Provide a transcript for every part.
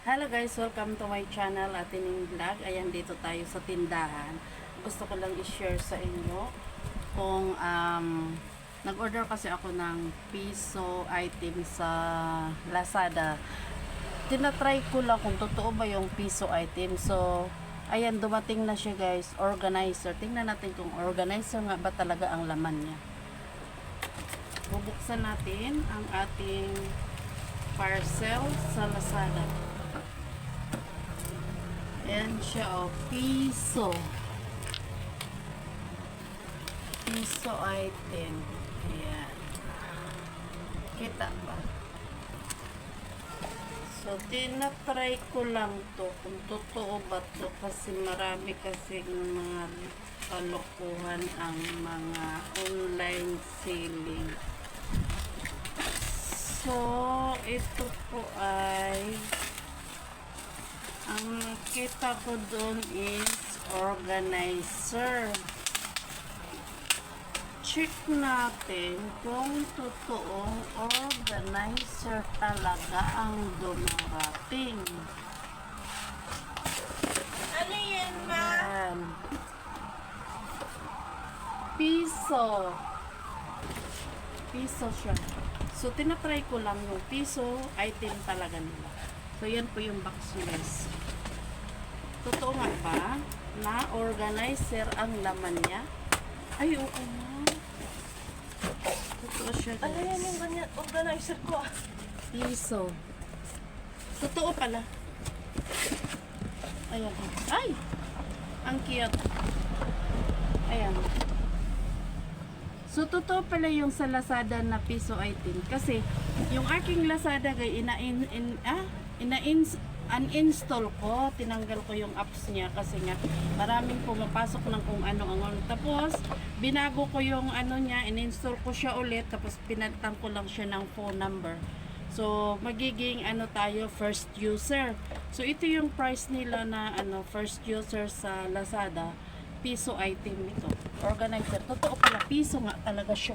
Hello guys, welcome to my channel Atining Vlog. Ayan, dito tayo sa tindahan. Gusto ko lang i-share sa inyo kung nag-order kasi ako ng piso item sa Lazada. Tinatry ko lang kung totoo ba yung piso item. So, ayan, dumating na siya guys, organizer. Tingnan natin kung organizer nga ba talaga ang laman niya. Bubuksan natin ang ating parcel sa Lazada. Ayan siya, oh, piso. Piso item. Ayan. Kita ba? So, tinatry ko lang to kung totoo ba to kasi marami kasi mga kalokohan ang mga online selling. So, ito po ay ang nakita ko doon is organizer. Check natin kung totoong organizer talaga ang dumarating. Ano yan, ma? Ayan. Piso. Piso siya. So, tinatry ko lang yung piso item talaga nila. So, yan po yung box guys. Totoo nga ba na organizer ang laman niya? Ay, oo nga. Totoo siya guys. Ano yan yung ganyan organizer ko? Piso. Totoo pala. Ayan. Ay! Ang cute. Ayan. So, totoo pala yung sa Lazada na piso item. Kasi, yung aking Lazada gay, uninstall ko. Tinanggal ko yung apps niya kasi nga maraming pumapasok ng kung ano-ano. Tapos, binago ko yung ano niya, ininstall ko siya ulit. Tapos, pinalitan ko lang siya ng phone number. So, magiging ano tayo, first user. So, ito yung price nila na first user sa Lazada. Piso item ito. Organizer. Totoo pala, piso nga talaga siya.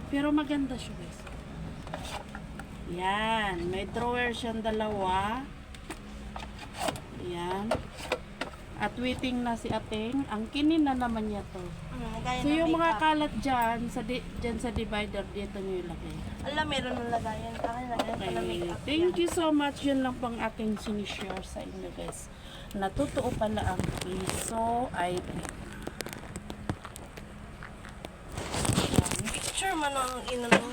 Pero maganda siya guys. Yan. May drawer siyang dalawa. Yan. At waiting na si ating. Ang kinin na naman niya to. So yung mga kalat dyan sa divider, dito nyo ilagay. Alam, meron ng lagayan. Akin lagayan pala Okay. makeup. Thank you so much. Yun lang pang aking sinishare sa inyo guys. Natutuo pala ang piso item. Picture man ang inano.